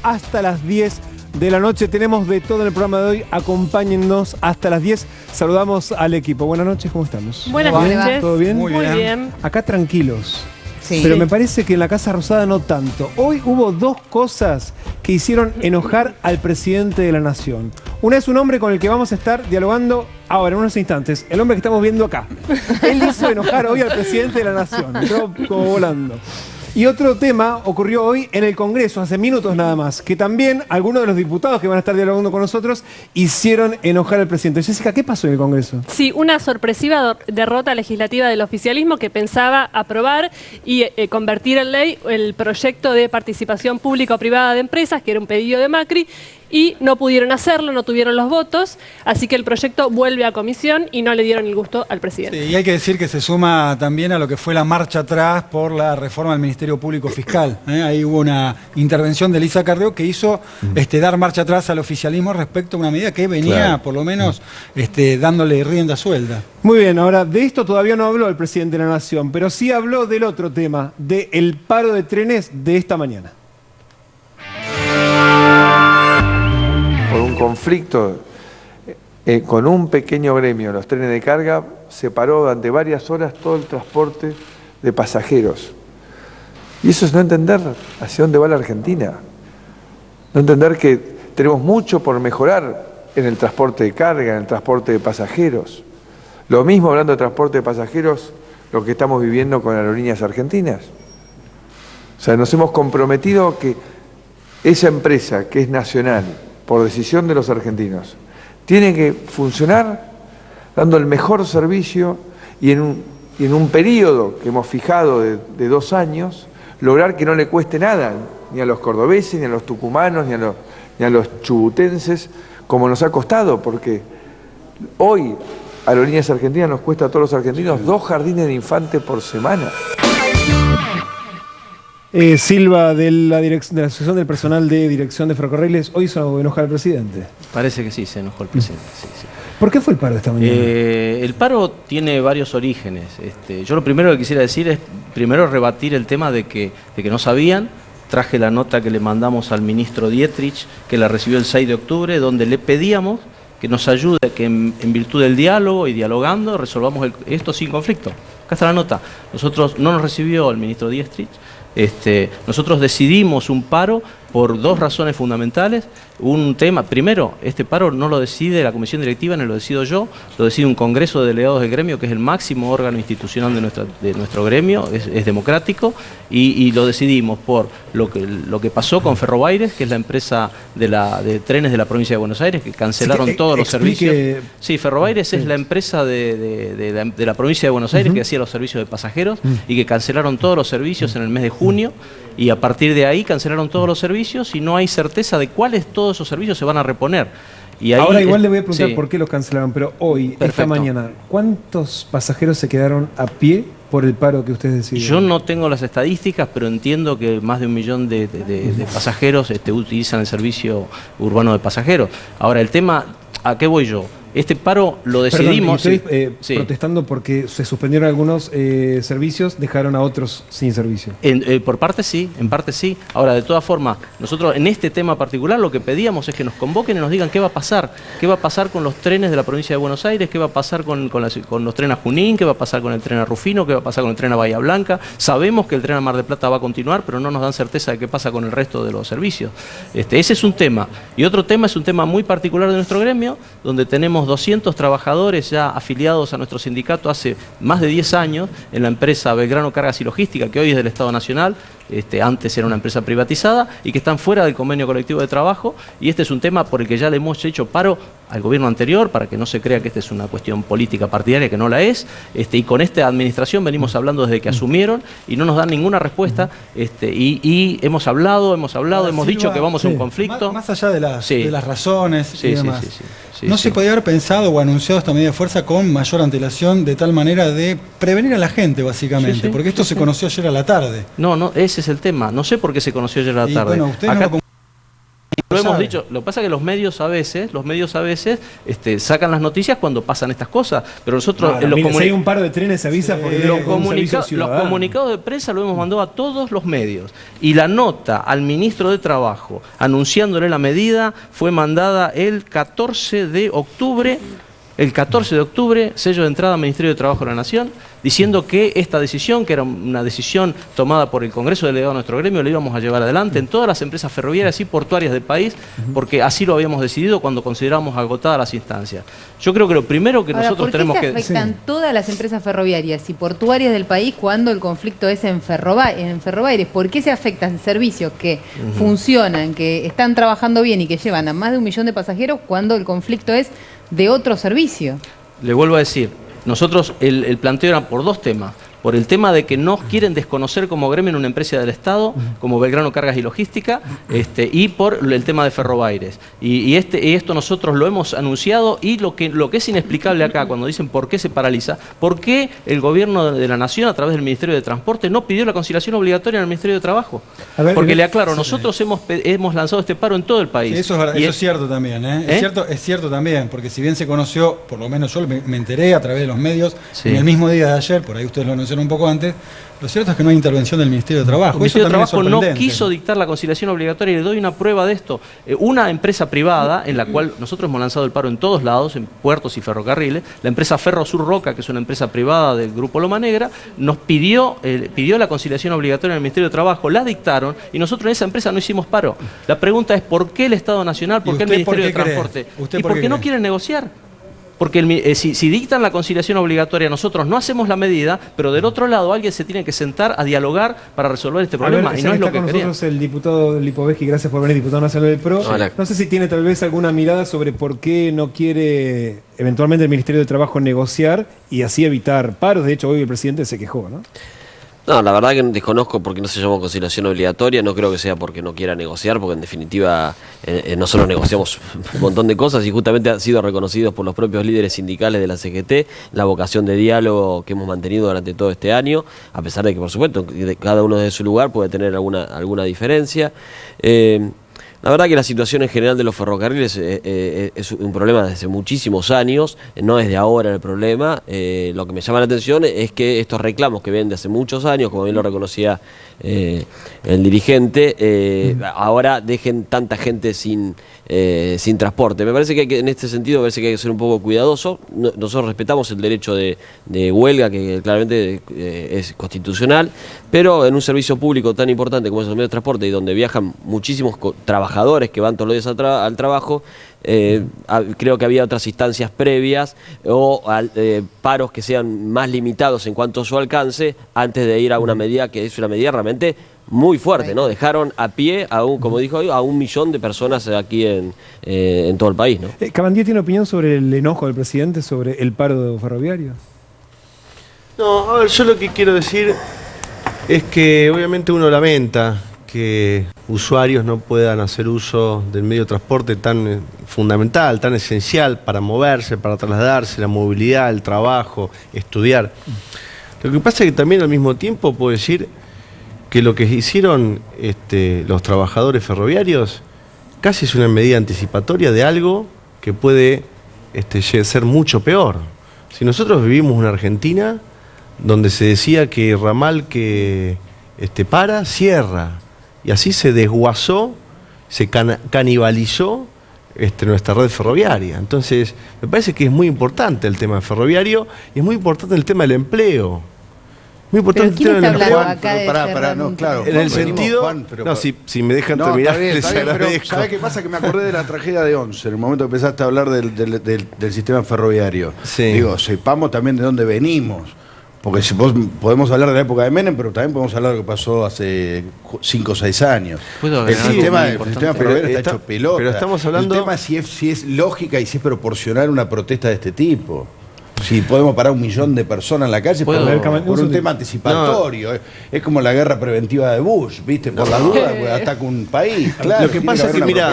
hasta las 10 de la noche. Tenemos de todo en el programa de hoy. Acompáñennos hasta las 10. Saludamos al equipo. Buenas noches, ¿cómo estamos? Buenas noches. ¿Todo bien? Muy bien. Acá tranquilos. Sí. Pero me parece que en la Casa Rosada no tanto. Hoy hubo dos cosas que hicieron enojar al presidente de la Nación. Una es un hombre con el que vamos a estar dialogando ahora, en unos instantes. El hombre que estamos viendo acá. Él hizo enojar hoy al presidente de la Nación. Entró como volando. Y otro tema ocurrió hoy en el Congreso, hace minutos nada más, que también algunos de los diputados que van a estar dialogando con nosotros hicieron enojar al presidente. Jessica, ¿qué pasó en el Congreso? Sí, una sorpresiva derrota legislativa del oficialismo que pensaba aprobar y convertir en ley el proyecto de participación público-privada de empresas, que era un pedido de Macri, y no pudieron hacerlo, no tuvieron los votos, así que el proyecto vuelve a comisión y no le dieron el gusto al presidente. Sí, y hay que decir que se suma también a lo que fue la marcha atrás por la reforma del Ministerio Público Fiscal. Ahí hubo una intervención de Elisa Carrió que hizo dar marcha atrás al oficialismo respecto a una medida que venía, por lo menos, dándole rienda suelta. Muy bien, ahora de esto todavía no habló el presidente de la Nación, pero sí habló del otro tema, del paro de trenes de esta mañana. Por un conflicto con un pequeño gremio, los trenes de carga, se paró durante varias horas todo el transporte de pasajeros. Y eso es no entender hacia dónde va la Argentina. No entender que tenemos mucho por mejorar en el transporte de carga, en el transporte de pasajeros. Lo mismo, hablando de transporte de pasajeros, lo que estamos viviendo con Aerolíneas Argentinas. O sea, nos hemos comprometido que esa empresa que es nacional, por decisión de los argentinos, tiene que funcionar dando el mejor servicio y en un periodo que hemos fijado de 2 años, lograr que no le cueste nada, ni a los cordobeses, ni a los tucumanos, ni a los chubutenses, como nos ha costado, porque hoy Aerolíneas Argentinas nos cuesta a todos los argentinos 2 jardines de infantes por semana. Silva, de la Asociación del Personal de Dirección de Ferrocarriles, hoy hizo enojar al presidente. Parece que sí, se enojó el presidente. Sí, sí. ¿Por qué fue el paro esta mañana? El paro tiene varios orígenes. Yo lo primero que quisiera decir es, primero, rebatir el tema de que no sabían. Traje la nota que le mandamos al ministro Dietrich, que la recibió el 6 de octubre, donde le pedíamos que nos ayude, que en virtud del diálogo y dialogando resolvamos esto sin conflicto. Acá está la nota. Nosotros no nos recibió el ministro Dietrich. Nosotros decidimos un paro por 2 razones fundamentales. Un tema, primero, este paro no lo decide la comisión directiva, ni lo decido yo, lo decide un congreso de delegados del gremio, que es el máximo órgano institucional de nuestro gremio, es democrático, y lo decidimos por lo que pasó con Ferrobaires, que es la empresa de trenes de la provincia de Buenos Aires, que cancelaron todos los servicios. Sí, Ferrobaires es la empresa de la provincia de Buenos Aires que hacía los servicios de pasajeros y que cancelaron todos los servicios en el mes de junio, y a partir de ahí cancelaron todos los servicios y no hay certeza de cuáles todos esos servicios se van a reponer. Y ahí, ahora igual le voy a preguntar por qué los cancelaron, pero hoy, esta mañana, ¿cuántos pasajeros se quedaron a pie por el paro que ustedes decidieron? Yo no tengo las estadísticas, pero entiendo que más de 1 millón de pasajeros utilizan el servicio urbano de pasajeros. Ahora, el tema, ¿a qué voy yo? Este paro lo decidimos... Perdón, estoy protestando porque se suspendieron algunos servicios, dejaron a otros sin servicio. Por parte sí, en parte sí. Ahora, de todas formas, nosotros en este tema particular lo que pedíamos es que nos convoquen y nos digan qué va a pasar. ¿Qué va a pasar con los trenes de la provincia de Buenos Aires? ¿Qué va a pasar con los trenes a Junín? ¿Qué va a pasar con el tren a Rufino? ¿Qué va a pasar con el tren a Bahía Blanca? Sabemos que el tren a Mar del Plata va a continuar, pero no nos dan certeza de qué pasa con el resto de los servicios. Ese es un tema. Y otro tema es un tema muy particular de nuestro gremio, donde tenemos 200 trabajadores ya afiliados a nuestro sindicato hace más de 10 años en la empresa Belgrano Cargas y Logística, que hoy es del Estado Nacional, antes era una empresa privatizada, y que están fuera del convenio colectivo de trabajo, y este es un tema por el que ya le hemos hecho paro al gobierno anterior, para que no se crea que esta es una cuestión política partidaria, que no la es, y con esta administración venimos hablando desde que asumieron, y no nos dan ninguna respuesta, y hemos hablado, hemos dicho que vamos a un conflicto. Más allá de las razones y demás. ¿No se sí. podía haber pensado o anunciado esta medida de fuerza con mayor antelación, de tal manera de prevenir a la gente, básicamente? Porque esto se conoció ayer a la tarde. No, ese es el tema. No sé por qué se conoció ayer a la tarde. Bueno, usted no lo Lo hemos dicho, lo que pasa es que los medios a veces sacan las noticias cuando pasan estas cosas, pero nosotros si hay un paro de trenes se avisa porque los comunicados de prensa lo hemos mandado a todos los medios y la nota al ministro de Trabajo anunciándole la medida fue mandada el 14 de octubre. El 14 de octubre, sello de entrada al Ministerio de Trabajo de la Nación, diciendo que esta decisión, que era una decisión tomada por el Congreso Delegado de nuestro gremio, la íbamos a llevar adelante en todas las empresas ferroviarias y portuarias del país, porque así lo habíamos decidido cuando consideramos agotadas las instancias. Yo creo que lo primero que nosotros tenemos que... ¿Por qué se afectan todas las empresas ferroviarias y portuarias del país cuando el conflicto es en Ferrobaires? ¿Por qué se afectan servicios que funcionan, que están trabajando bien y que llevan a más de 1 millón de pasajeros cuando el conflicto es de otro servicio? Le vuelvo a decir, nosotros el planteo era por 2 temas. Por el tema de que no quieren desconocer como gremio en una empresa del Estado, como Belgrano Cargas y Logística, y por el tema de Ferrobaires. Y esto nosotros lo hemos anunciado, y lo que es inexplicable acá, cuando dicen por qué se paraliza, por qué el gobierno de la Nación, a través del Ministerio de Transporte, no pidió la conciliación obligatoria en el Ministerio de Trabajo. Porque le aclaro, nosotros hemos lanzado este paro en todo el país. Sí, eso es cierto también, Es cierto también, porque si bien se conoció, por lo menos yo me enteré a través de los medios, en el mismo día de ayer, por ahí ustedes lo anunciaron un poco antes, lo cierto es que no hay intervención del Ministerio de Trabajo. El Ministerio de Trabajo no quiso dictar la conciliación obligatoria, y le doy una prueba de esto. Una empresa privada, en la cual nosotros hemos lanzado el paro en todos lados, en puertos y ferrocarriles, la empresa Ferrosur Roca, que es una empresa privada del Grupo Loma Negra, nos pidió la conciliación obligatoria en el Ministerio de Trabajo, la dictaron, y nosotros en esa empresa no hicimos paro. La pregunta es, ¿por qué el Estado Nacional, por qué el Ministerio de Transporte? ¿Y por qué no quieren negociar? Porque si dictan la conciliación obligatoria, nosotros no hacemos la medida, pero del otro lado alguien se tiene que sentar a dialogar para resolver este problema, y no es lo que queríamos. Está con nosotros el diputado Lipovetsky, gracias por venir, diputado nacional del PRO. Hola. No sé si tiene tal vez alguna mirada sobre por qué no quiere eventualmente el Ministerio de Trabajo negociar y así evitar paros. De hecho, hoy el presidente se quejó, ¿no? No, la verdad que desconozco por qué no se llama conciliación obligatoria. No creo que sea porque no quiera negociar, porque en definitiva nosotros negociamos un montón de cosas y justamente han sido reconocidos por los propios líderes sindicales de la CGT la vocación de diálogo que hemos mantenido durante todo este año, a pesar de que, por supuesto, cada uno desde su lugar puede tener alguna diferencia. La verdad que la situación en general de los ferrocarriles es un problema desde hace muchísimos años, no es de ahora el problema. Lo que me llama la atención es que estos reclamos que vienen de hace muchos años, como bien lo reconocía el dirigente, ahora dejen tanta gente sin transporte. Me parece que en este sentido hay que ser un poco cuidadoso. Nosotros respetamos el derecho de huelga, que claramente es constitucional, pero en un servicio público tan importante como es el medio de transporte, y donde viajan muchísimos trabajadores que van todos los días al trabajo, creo que había otras instancias previas o paros que sean más limitados en cuanto a su alcance antes de ir a una medida que es una medida realmente muy fuerte, ¿no? Dejaron a pie, como dijo hoy, a 1 millón de personas aquí en todo el país, ¿no? ¿Cabandier tiene opinión sobre el enojo del presidente sobre el paro ferroviario? No, a ver, yo lo que quiero decir es que obviamente uno lamenta que usuarios no puedan hacer uso del medio de transporte tan fundamental, tan esencial para moverse, para trasladarse, la movilidad, el trabajo, estudiar. Lo que pasa es que también al mismo tiempo puedo decir que lo que hicieron los trabajadores ferroviarios casi es una medida anticipatoria de algo que puede ser mucho peor. Si nosotros vivimos una Argentina donde se decía que ramal que cierra, y así se desguazó, se canibalizó nuestra red ferroviaria. Entonces, me parece que es muy importante el tema ferroviario y es muy importante el tema del empleo. Muy importante el tema del empleo. No, claro. En el sentido... Juan, no, si me dejan terminar, les agradezco. ¿Sabés qué pasa? Que me acordé de la tragedia de Once, en el momento que empezaste a hablar del sistema ferroviario. Sí. Digo, sepamos también de dónde venimos. Porque si podemos hablar de la época de Menem, pero también podemos hablar de lo que pasó hace 5 o 6 años. El sistema ferroviario está hecho pelota. Pero estamos hablando... El tema es si es lógica y si es proporcional una protesta de este tipo. Si podemos parar 1 millón de personas en la calle por un tema anticipatorio. No. Es como la guerra preventiva de Bush, ¿viste? Por la duda, pues ataca un país. Claro, lo que pasa es que, mira,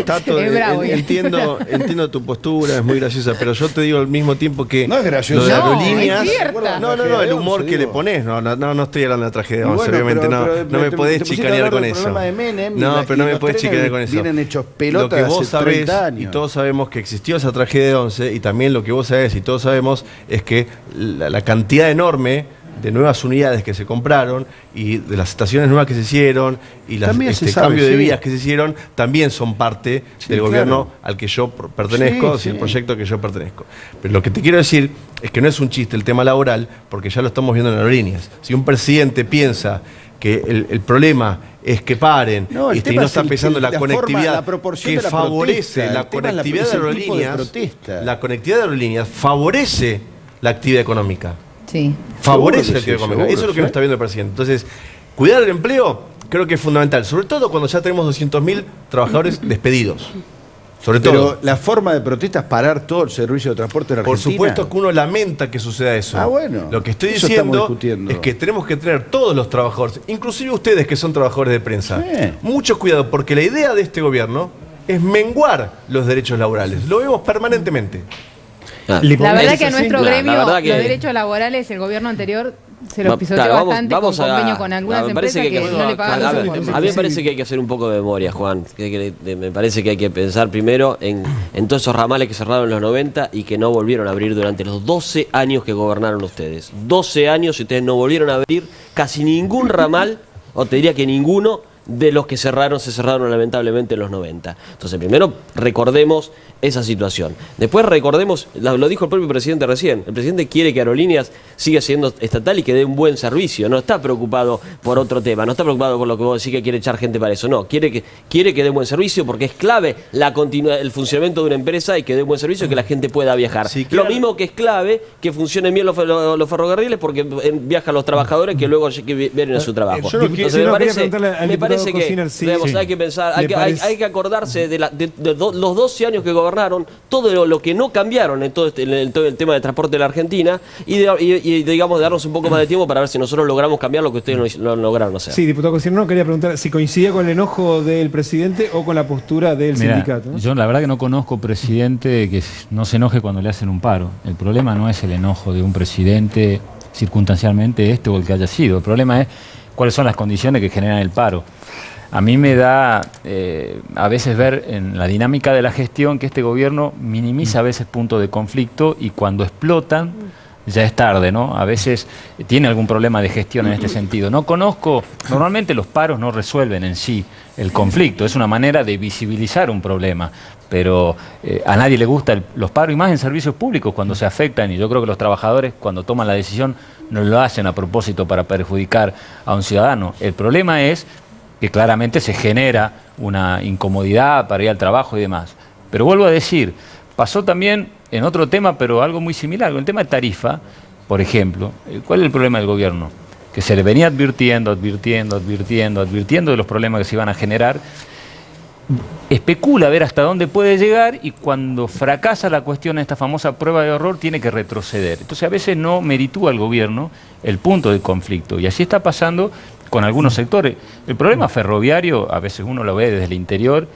Tato, Es bravo, entiendo tu postura, es muy graciosa, pero yo te digo al mismo tiempo que no es gracioso. lo de No, aerolíneas, es cierta. no, el humor que le pones, no estoy hablando de la tragedia, obviamente no me podés chicanear con eso. No, pero no me podés chicanear con eso. Vienen hechos Lo pelotas que vos hace sabés, 30 años. y todos sabemos que existió esa tragedia de 11, y también lo que vos sabés y todos sabemos es que la cantidad enorme de nuevas unidades que se compraron y de las estaciones nuevas que se hicieron y los cambios de vías que se hicieron también son parte del gobierno al que yo pertenezco, el proyecto al que yo pertenezco. Pero lo que te quiero decir es que no es un chiste el tema laboral, porque ya lo estamos viendo en aerolíneas. Si un presidente piensa que el problema es que paren y no está pensando en la conectividad que favorece la conectividad de aerolíneas, la conectividad de aerolíneas favorece la actividad económica. Sí. Favorece la actividad económica. Eso es lo que no está viendo el presidente. Entonces, cuidar el empleo creo que es fundamental, sobre todo cuando ya tenemos 200.000 trabajadores despedidos. Sobre todo. Pero la forma de protesta es parar todo el servicio de transporte en Argentina. Por supuesto que uno lamenta que suceda eso. Ah, bueno. Lo que estoy Eso diciendo es que tenemos que tener todos los trabajadores, inclusive ustedes que son trabajadores de prensa, mucho cuidado, porque la idea de este gobierno es menguar los derechos laborales. Lo vemos permanentemente. La verdad que a nuestro gremio, los derechos laborales, el gobierno anterior se los pisoteó bastante con convenio con algunas empresas que no le pagan los soportes. A mí me parece que hay que hacer un poco de memoria, Juan. Me parece que hay que pensar primero en todos esos ramales que cerraron en los 90 y que no volvieron a abrir durante los 12 años que gobernaron ustedes. 12 años y ustedes no volvieron a abrir casi ningún ramal, o te diría que ninguno, de los que se cerraron lamentablemente en los 90. Entonces, primero recordemos esa situación. Después recordemos, lo dijo el propio presidente recién, el presidente quiere que Aerolíneas siga siendo estatal y que dé un buen servicio, no está preocupado por otro tema, no está preocupado por lo que vos decís que quiere echar gente para eso, no, quiere que dé un buen servicio porque es clave el funcionamiento de una empresa y que dé un buen servicio y que la gente pueda viajar. Sí, claro. Lo mismo que es clave que funcionen bien los ferrocarriles porque viajan los trabajadores que luego vienen a su trabajo. Entonces me parece que hay que pensar, hay que acordarse de los 12 años que gobernaron, todo lo que no cambiaron en todo el tema de transporte de la Argentina y digamos darnos un poco más de tiempo para ver si nosotros logramos cambiar lo que ustedes no lograron hacer. Sí, diputado Cocinero, quería preguntar si coincidía con el enojo del presidente o con la postura del sindicato, ¿no? Yo la verdad que no conozco presidente que no se enoje cuando le hacen un paro. El problema no es el enojo de un presidente circunstancialmente o el que haya sido. El problema es cuáles son las condiciones que generan el paro. A mí me da a veces ver en la dinámica de la gestión que este gobierno minimiza a veces puntos de conflicto y cuando explotan ya es tarde, ¿no? A veces tiene algún problema de gestión en este sentido. No conozco, normalmente los paros no resuelven en sí el conflicto, es una manera de visibilizar un problema, pero a nadie le gustan los paros y más en servicios públicos cuando se afectan y yo creo que los trabajadores cuando toman la decisión no lo hacen a propósito para perjudicar a un ciudadano. El problema es que claramente se genera una incomodidad para ir al trabajo y demás. Pero vuelvo a decir, pasó también en otro tema, pero algo muy similar, con el tema de tarifa, por ejemplo. ¿Cuál es el problema del gobierno? Que se le venía advirtiendo de los problemas que se iban a generar, especula a ver hasta dónde puede llegar y cuando fracasa la cuestión de esta famosa prueba de error tiene que retroceder. Entonces a veces no meritúa al gobierno el punto de conflicto y así está pasando con algunos sectores. El problema ferroviario a veces uno lo ve desde el interior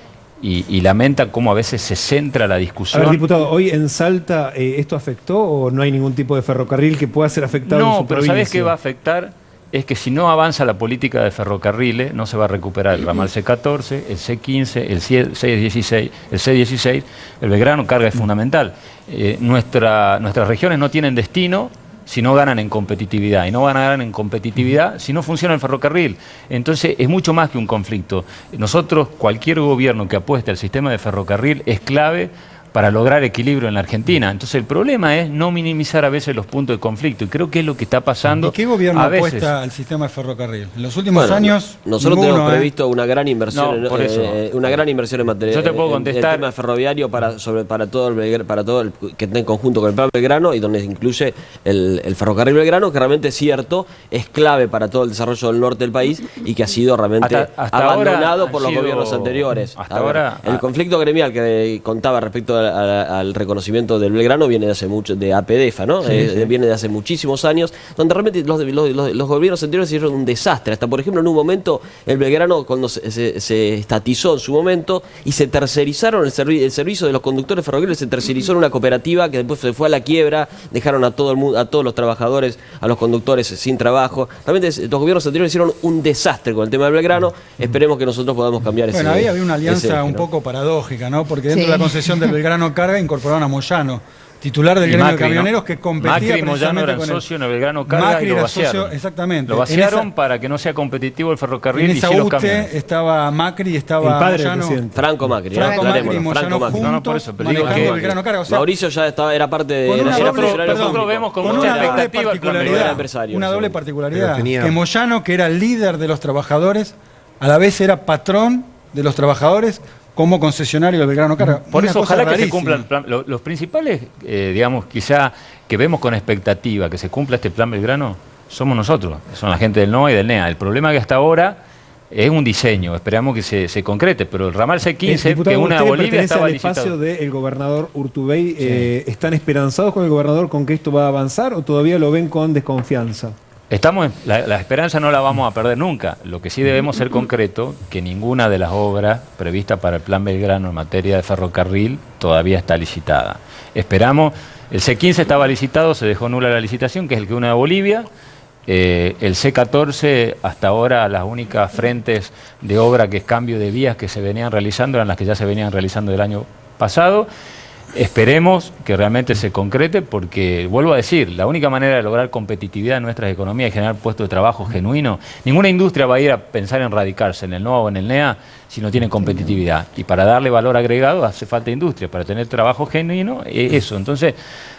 y lamenta cómo a veces se centra la discusión. A ver, diputado, ¿hoy en Salta esto afectó o no hay ningún tipo de ferrocarril que pueda ser afectado en su provincia? No, pero ¿sabés qué va a afectar? Es que si no avanza la política de ferrocarriles, no se va a recuperar el ramal C14, el C15, el C16, el Belgrano, carga es fundamental. Nuestras regiones no tienen destino si no ganan en competitividad, y no van a ganar en competitividad si no funciona el ferrocarril. Entonces es mucho más que un conflicto. Nosotros, cualquier gobierno que apueste al sistema de ferrocarril es clave para lograr equilibrio en la Argentina. Entonces el problema es no minimizar a veces los puntos de conflicto y creo que es lo que está pasando. ¿Y qué gobierno apuesta al sistema de ferrocarril? En los últimos años nosotros tenemos previsto una gran inversión, una gran inversión en materia. Yo te puedo contestar el tema ferroviario para todo el que está en conjunto con el plan Belgrano y donde incluye el ferrocarril Belgrano, que realmente es cierto, es clave para todo el desarrollo del norte del país y que ha sido realmente hasta abandonado por los gobiernos anteriores. Hasta ahora el conflicto gremial que contaba respecto al reconocimiento del Belgrano viene de hace mucho, de APDEFA, ¿no? Viene de hace muchísimos años, donde realmente los gobiernos anteriores hicieron un desastre. Hasta, por ejemplo, en un momento, el Belgrano, cuando se estatizó en su momento, y se tercerizaron el servicio de los conductores ferroviarios, se tercerizó en una cooperativa que después se fue a la quiebra, dejaron a todo el mundo, a todos los trabajadores, a los conductores sin trabajo. Realmente los gobiernos anteriores hicieron un desastre con el tema del Belgrano. Esperemos que nosotros podamos cambiar ese. Bueno, ahí había una alianza un poco paradójica, ¿no? Porque dentro de la concesión del Belgrano Carga incorporaron a Moyano, titular del gremio de camioneros, que competía Macri y Moyano precisamente eran con socios en el Belgrano Carga Macri y lo era vaciaron. socio, exactamente. Lo vaciaron para que no sea competitivo el ferrocarril en y esa sí los UTE camiones. estaba Macri y estaba El padre del Moyano. presidente. Franco Macri. Franco Macri y Franco Moyano Macri. juntos, No, por eso, pero digo manejando que el Belgrano Carga. O sea, Mauricio ya era parte de con una era doble- funcionario perdón, público. vemos con con mucha una doble expectativa el plan Belgrano. particularidad, Empresario, una sí. doble particularidad, Pero tenía- que Moyano, que era el líder de los trabajadores, a la vez era patrón de los trabajadores como concesionario del Belgrano Carga. Por Una eso cosa ojalá que se rarísima. cumpla el plan. Los principales, digamos, quizá que vemos con expectativa que se cumpla este plan Belgrano, somos nosotros, son la gente del NOA y del NEA. El problema es que hasta ahora es un diseño, esperamos que se concrete, pero el ramal C15, Diputado, que una usted Bolivia pertenece estaba al espacio licitado. del gobernador Urtubey. ¿Están esperanzados con el gobernador con que esto va a avanzar o todavía lo ven con desconfianza? La esperanza no la vamos a perder nunca. Lo que sí debemos ser concreto, que ninguna de las obras previstas para el Plan Belgrano en materia de ferrocarril todavía está licitada. Esperamos, el C15 estaba licitado, se dejó nula la licitación, que es el que une a Bolivia. El C14, hasta ahora las únicas frentes de obra que es cambio de vías que se venían realizando eran las que ya se venían realizando el año pasado. Esperemos que realmente se concrete porque, vuelvo a decir, la única manera de lograr competitividad en nuestras economías y generar puestos de trabajo genuinos, ninguna industria va a ir a pensar en radicarse en el NOA o en el NEA si no tiene competitividad. Y para darle valor agregado hace falta industria, para tener trabajo genuino, eso. Entonces,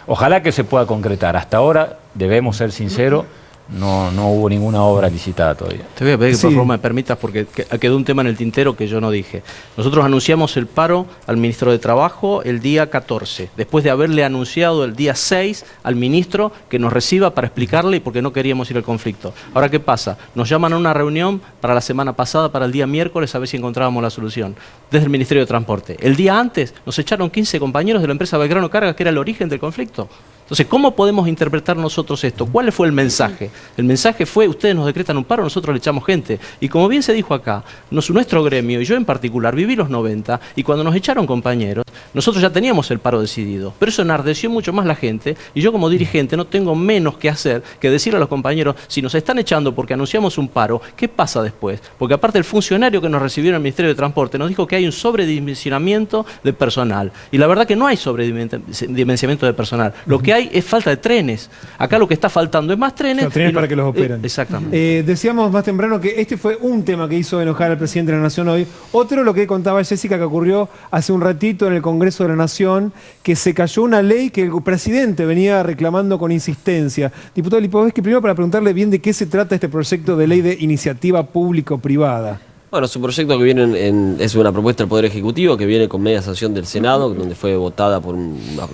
ojalá que se pueda concretar. Hasta ahora, debemos ser sinceros, no hubo ninguna obra licitada todavía. Te voy a pedir que Sí. por favor me permitas porque quedó un tema en el tintero que yo no dije. Nosotros anunciamos el paro al ministro de Trabajo el día 14, después de haberle anunciado el día 6 al ministro que nos reciba para explicarle y porque no queríamos ir al conflicto. Ahora, ¿qué pasa? Nos llaman a una reunión para la semana pasada, para el día miércoles, a ver si encontrábamos la solución, desde el Ministerio de Transporte. El día antes nos echaron 15 compañeros de la empresa Belgrano Carga, que era el origen del conflicto. Entonces, ¿cómo podemos interpretar nosotros esto? ¿Cuál fue el mensaje? El mensaje fue, ustedes nos decretan un paro, nosotros le echamos gente. Y como bien se dijo acá, nuestro gremio, y yo en particular, viví los 90, y cuando nos echaron compañeros, nosotros ya teníamos el paro decidido. Pero eso enardeció mucho más la gente, y yo como dirigente no tengo menos que hacer que decirle a los compañeros, si nos están echando porque anunciamos un paro, ¿qué pasa después? Porque aparte el funcionario que nos recibió en el Ministerio de Transporte nos dijo que hay un sobredimensionamiento de personal. Y la verdad que no hay sobredimensionamiento de personal. Lo que hay es falta de trenes. Acá lo que está faltando es más trenes. O sea, trenes para que los operen. Exactamente. Decíamos más temprano que este fue un tema que hizo enojar al presidente de la Nación hoy. Otro, lo que contaba Jessica, que ocurrió hace un ratito en el Congreso de la Nación, que se cayó una ley que el presidente venía reclamando con insistencia. Diputado Lipovetsky, primero para preguntarle bien de qué se trata este proyecto de ley de iniciativa público-privada. Bueno, es un proyecto que viene es una propuesta del Poder Ejecutivo que viene con media sanción del Senado, donde fue votada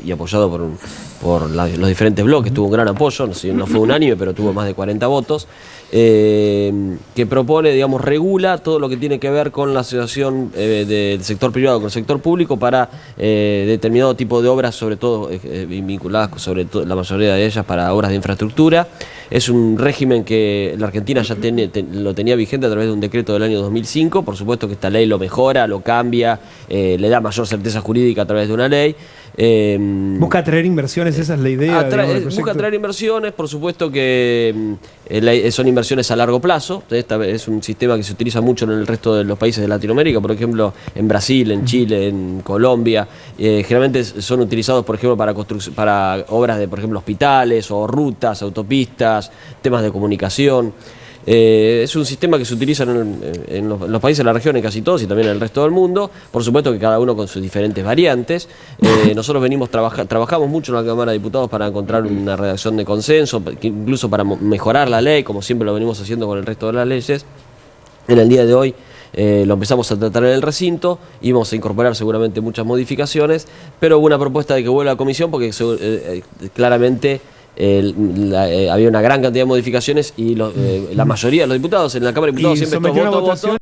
y apoyado por los diferentes bloques, tuvo un gran apoyo, no fue unánime, pero tuvo más de 40 votos, que propone, digamos, regula todo lo que tiene que ver con la asociación del sector privado con el sector público para determinado tipo de obras, sobre todo vinculadas, la mayoría de ellas para obras de infraestructura. Es un régimen que la Argentina ya lo tenía vigente a través de un decreto del año 2005. Por supuesto que esta ley lo mejora, lo cambia, le da mayor certeza jurídica a través de una ley. ¿Busca atraer inversiones? ¿Esa es la idea? Busca atraer inversiones, por supuesto que son inversiones a largo plazo. Es un sistema que se utiliza mucho en el resto de los países de Latinoamérica, por ejemplo en Brasil, en Chile, en Colombia. Generalmente son utilizados, por ejemplo, para obras de, por ejemplo, hospitales o rutas, autopistas, temas de comunicación. Es un sistema que se utiliza en los países de la región, en casi todos y también en el resto del mundo, por supuesto que cada uno con sus diferentes variantes. Nosotros trabajamos mucho en la Cámara de Diputados para encontrar una redacción de consenso, incluso para mejorar la ley, como siempre lo venimos haciendo con el resto de las leyes. En el día de hoy lo empezamos a tratar en el recinto, íbamos a incorporar seguramente muchas modificaciones, pero hubo una propuesta de que vuelva a la comisión porque claramente había una gran cantidad de modificaciones y la mayoría de los diputados en la Cámara de Diputados siempre sometió voto.